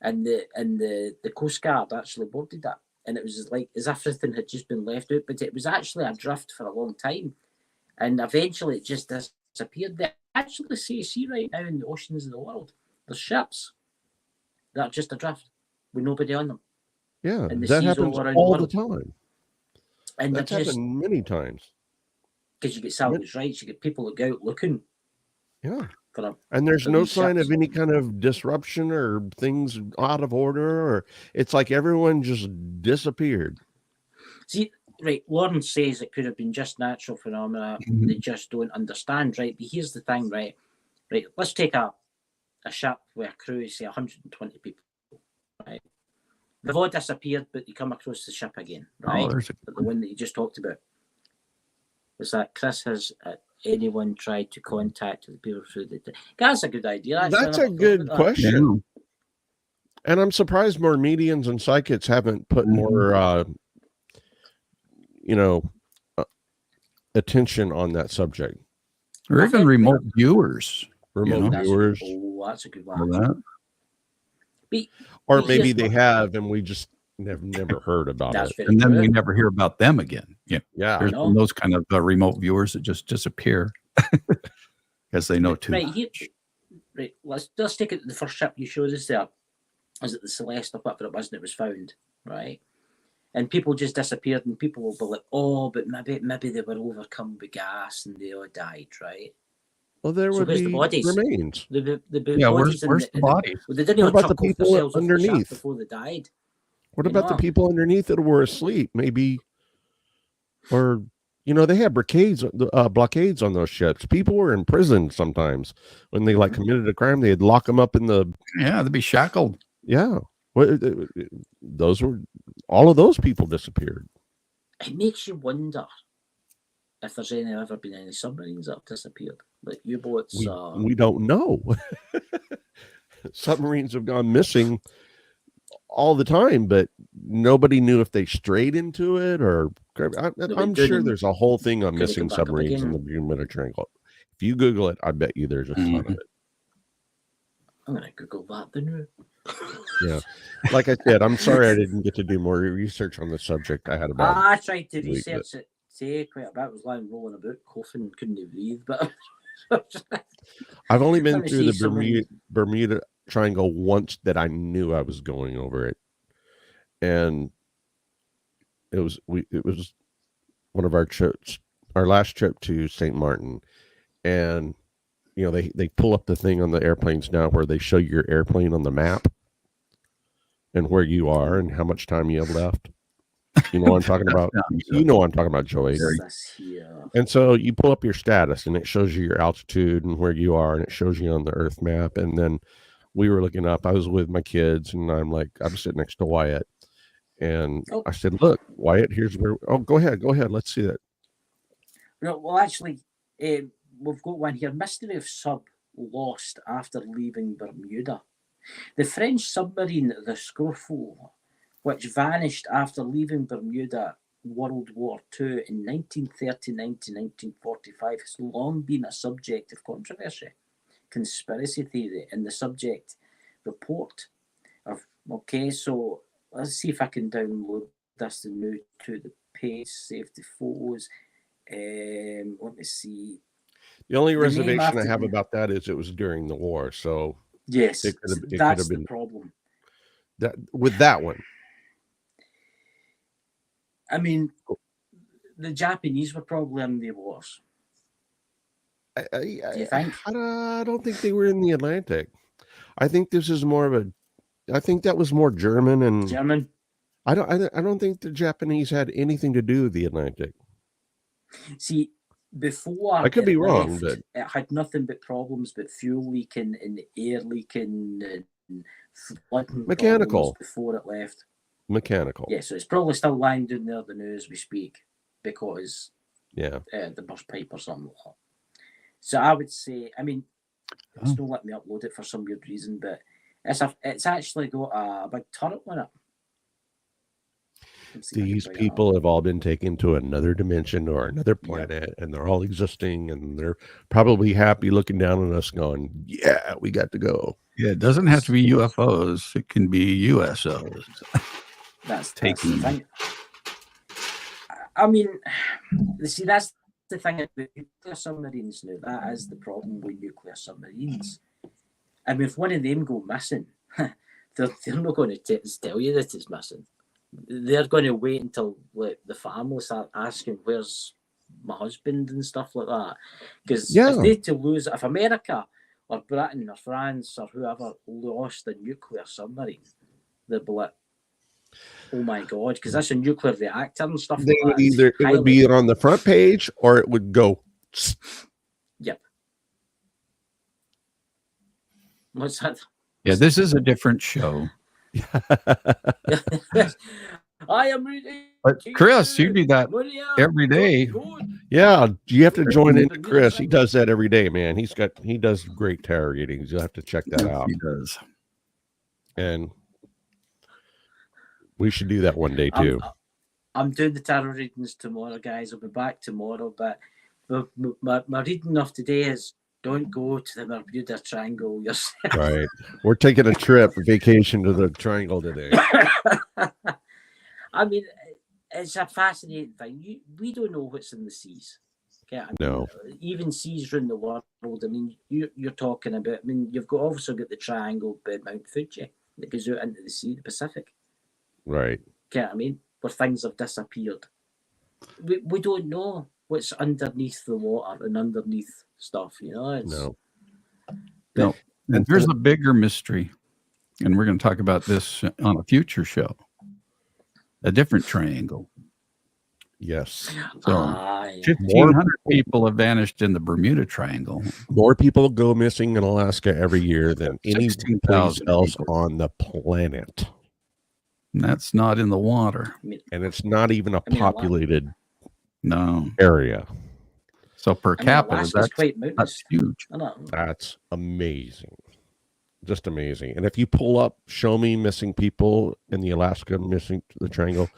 And the Coast Guard actually boarded it. And it was like as if everything had just been left out, but it was actually adrift for a long time. And eventually it just disappeared. They actually see right now in the oceans of the world, there's ships that are just adrift with nobody on them. Yeah, that happens all the time. And that's happened many times. because you get salvage rights, you get people that go out looking. Yeah. For And there's for no these sign ships. of any kind of disruption or things out of order, or it's like everyone just disappeared. See, right, Lawrence says it could have been just natural phenomena. Mhm. They just don't understand, right? But here's the thing, right? Right, let's take a ship with a crew, say 120 people, right? They've all disappeared, but they come across the ship again, right? Oh, there's The one that you just talked about. Was that Chris has anyone tried to contact the people through the... That's a good idea. Actually. That's a good question. And I'm surprised more mediums and psychics haven't put more, attention on that subject. Or even remote viewers. Remote viewers. Oh, that's a good one. Or maybe they have, and we just never heard about it. And then we never hear about them again. Yeah. There's those kind of remote viewers that just disappear because they know too much. Right. Let's take it. The first ship you showed us there. Was it the Celeste or whatever it was, and it was found, right? And people just disappeared, and people will be like, "Oh, but maybe they were overcome with gas and they all died," right? Well, there would be the bodies? remains. The where's the bodies? They didn't what about the people underneath before they died? What about the people underneath that were asleep? Maybe, or they had blockades on those ships. People were in prison sometimes when they committed a crime. They'd lock them up in the they'd be shackled. Yeah, all of those people disappeared. It makes you wonder if there's ever been any submarines that have disappeared, like U-boats. We don't know. Submarines have gone missing all the time, but nobody knew if they strayed into it or. I'm sure there's a whole thing on missing submarines in the Bermuda Triangle. If you Google it, I bet you there's a ton of it. I'm gonna Google that then. Yeah, like I said, I'm sorry I didn't get to do more research on the subject. I tried to research it today quite a bit. I was lying rolling about, coughing, couldn't breathe. But I've only been through the Bermuda Triangle once that I knew I was going over it, and it was one of our trips, our last trip to St. Martin, and they pull up the thing on the airplanes now where they show your airplane on the map and where you are and how much time you have left. You know what I'm talking about? You know what I'm talking about, Joey. And so you pull up your status and it shows you your altitude and where you are, and it shows you on the Earth map. And then we were looking up. I was with my kids, and I'm sitting next to Wyatt. And I said, "Look, Wyatt, here's where." Oh, go ahead. Let's see that. No, well, actually, we've got one here. Mystery of sub lost after leaving Bermuda. The French submarine, the Scrofo, which vanished after leaving Bermuda World War II in 1939 to 1945, has long been a subject of controversy, conspiracy theory, and the subject report. Okay, so let's see if I can download this and move to the page, safety photos. Let me see. The only reservation I have about that is it was during the war, so yes, that's the problem. With that one, I mean, the Japanese were probably in the wars. Do you think? I don't think they were in the Atlantic. I think this is more of I think that was more German and German. I don't think the Japanese had anything to do with the Atlantic. See, before I could be wrong, but it had nothing but problems, but fuel leaking and air leaking and flooding mechanical before it left. Mechanical. Yeah, so it's probably still lying down there the news as we speak because the burst pipe or something like that. So I would say, I mean, it's not let me upload it for some weird reason, but it's actually got a big turret on it. These people have all been taken to another dimension or another planet, and they're all existing, and they're probably happy looking down on us going, yeah, we got to go. Yeah, it doesn't have to be UFOs. It can be USOs. That's the thing. I mean, see, that's the thing about nuclear submarines now. That is the problem with nuclear submarines. I mean, if one of them go missing, they're not going to tell you that it's missing. They're going to wait until the family start asking, where's my husband and stuff like that. Because Yeah. if they to lose, if America or Britain or France or whoever lost a nuclear submarine, they'd be like, oh my God, because that's a nuclear reactor and stuff They like would that. It's either it would be highly- on the front page or it would go. Yep. What's that? Yeah, this is a different show. I am reading. But Chris, you do that every day. Yeah, you have to join in, Chris. He does that every day, man. He does great tarot readings. You'll have to check that out. He does. And we should do that one day too. I'm doing the tarot readings tomorrow, guys. I'll be back tomorrow. But my reading of today is don't go to the Bermuda Triangle yourself. Right. We're taking a trip, vacation to the Triangle today. I mean, it's a fascinating thing. We don't know what's in the seas. Okay? I mean, No. even seas around the world. I mean, you're talking about. I mean, you've also got the triangle by Mount Fuji that goes out into the sea, the Pacific. Right. Okay, I mean, where things have disappeared. We don't know what's underneath the water and underneath stuff. You know. No. No. And there's a bigger mystery, and we're going to talk about this on a future show. A different triangle. Yes. So yeah. 1,500 people have vanished in the Bermuda Triangle. More people go missing in Alaska every year than any place 16,000 else people. on the planet. And that's not in the water. And it's not even a populated No. area. So per capita, Alaska's quite that's mountainous. huge. I know. That's amazing. Just amazing. And if you pull up, show me missing people in the Alaska missing the Triangle,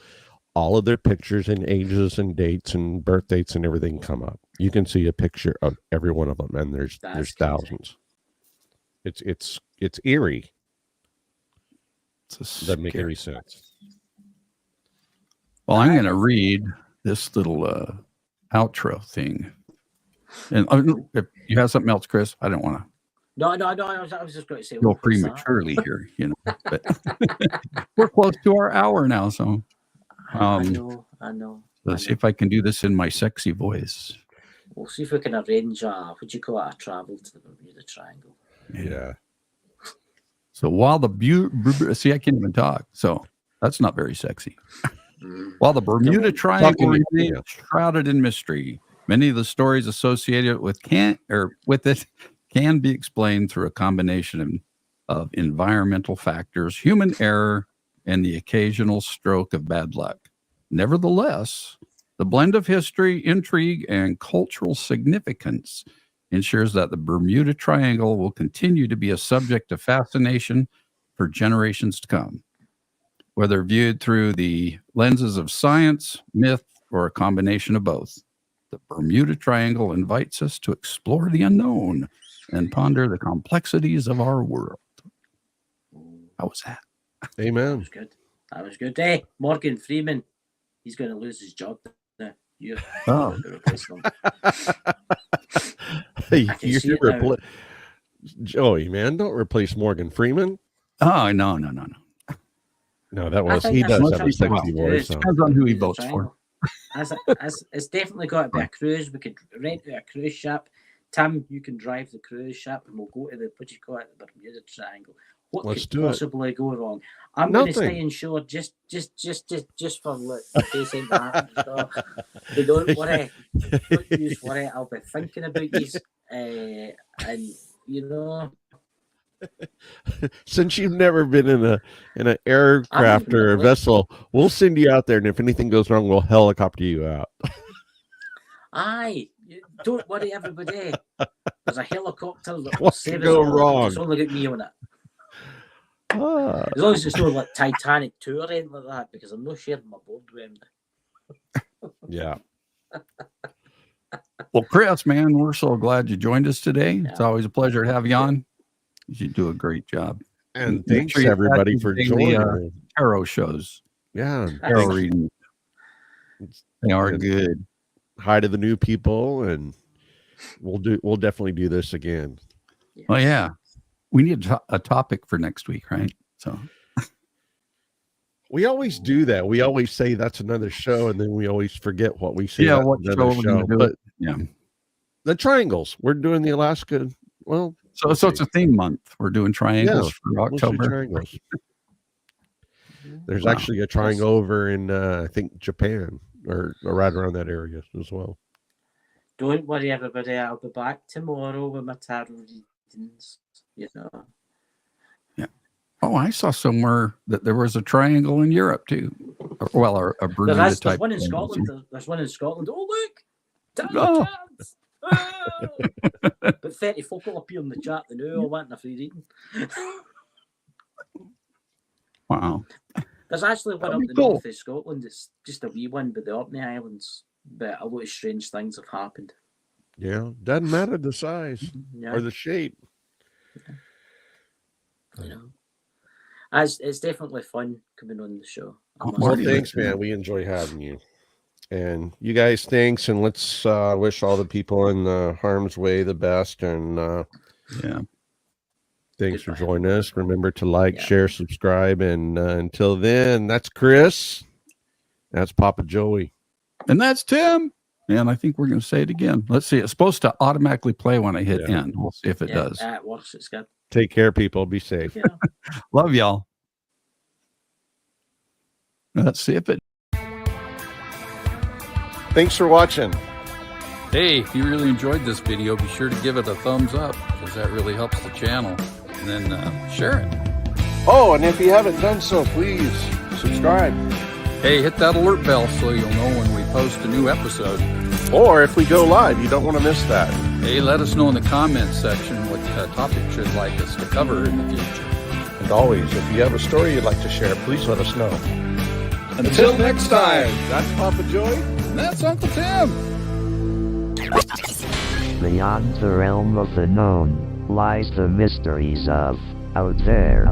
all of their pictures and ages and dates and birth dates and everything come up. You can see a picture of every one of them, and there's That's thousands. It's eerie. It's a Doesn't make scary- any sense. Well, I'm going to read this little outro thing. And if you have something else, Chris, I don't want to No. I was just going to say. go what's that? prematurely here, but we're close to our hour now. So I know. let's see if I can do this in my sexy voice. We'll see if we can arrange what you call it, a travel to the Bermuda Triangle. Yeah. So while see, I can't even talk. So that's not very sexy. While the Bermuda Triangle Talking to you. remains shrouded in mystery, many of the stories associated with it can be explained through a combination of environmental factors, human error, and the occasional stroke of bad luck. Nevertheless, the blend of history, intrigue, and cultural significance ensures that the Bermuda Triangle will continue to be a subject of fascination for generations to come. Whether viewed through the lenses of science, myth, or a combination of both, the Bermuda Triangle invites us to explore the unknown and ponder the complexities of our world. How was that? That Amen. was good. That was good. Hey, Morgan Freeman, he's going to lose his job now. You're Oh. replacing him. Hey, I can you see it now. Joey, man, don't replace Morgan Freeman. Oh, no. No, that I was think he that's does what have a it's about. sexy voice. So. Depends on who he Bermuda votes for. Triangle. It's definitely got to be a cruise. We could rent out a cruise ship. Tim, you can drive the cruise ship, and we'll go to the the Bermuda Triangle. What Let's could do it. possibly go wrong? I'm going to Nothing. stay inshore just for like in case anything happens. So, don't worry. Don't use worry. I'll be thinking about these, and Since you've never been in an aircraft or a really. vessel, we'll send you out there, and if anything goes wrong, we'll helicopter you out. Aye, don't worry, everybody. There's a helicopter that will What save could us go all. wrong? It's only got me on it. Ah, As long as it's not like Titanic 2 or anything like that, because I'm not sharing my board with him. yeah. Well, Chris, man, we're so glad you joined us today. It's Yeah. always a pleasure to have you on. You do a great job. And Make thanks sure you everybody catch for the, joining. Tarot shows. Yeah. Tarot Thanks. reading. They are Good. good. Hi to the new people, and we'll definitely do this again. Oh, yeah. We need a topic for next week, right? So We always do that. We always say that's another show, and then we always forget what we say. Yeah, that's what another show we're gonna do. But Yeah. the triangles. We're doing the Alaska. Well, So it's a theme month. We're doing triangles for we'll do October. triangles. There's Wow. actually a triangle over in I think Japan or right around that area as well. Don't worry, everybody. I'll be back tomorrow with my tarot readings. You know. Oh, I saw somewhere that there was a triangle in Europe too. Well, a Bermuda There's type. one in thing. Scotland. There's one in Scotland. Oh look, Oh. chance. Ah! But 30 folk will appear in the chat. They know I want a free reading. Wow. There's actually one That'd up be the cool. north of Scotland. It's just a wee one, but the Orkney Islands. But a lot of strange things have happened. Yeah, doesn't matter the size Yeah, or the shape. you know. It's definitely fun coming on the show. I must Well, Marty, say. thanks, man. We enjoy having you. And you guys, thanks. And let's wish all the people in harm's way the best. And Yeah. thanks for Goodbye. joining us. Remember to like, Yeah. share, subscribe. And until then, that's Chris. That's Papa Joey. And that's Tim. And I think we're going to say it again. Let's see. It's supposed to automatically play when I hit end. We'll see if it does. It works. It's good. Take care, people. Be safe. Yeah. Love y'all. Let's see if it. Thanks for watching. Hey, if you really enjoyed this video, be sure to give it a thumbs up because that really helps the channel. And then share it. Oh, and if you haven't done so, please subscribe. Hey, hit that alert bell so you'll know when we post a new episode. Or if we go live, you don't want to miss that. Hey, let us know in the comments section what topics you'd like us to cover in the future. And always, if you have a story you'd like to share, please let us know. Until next time, that's Papa Joy. that's Uncle Tim. Beyond the realm of the known lies the mysteries of out there.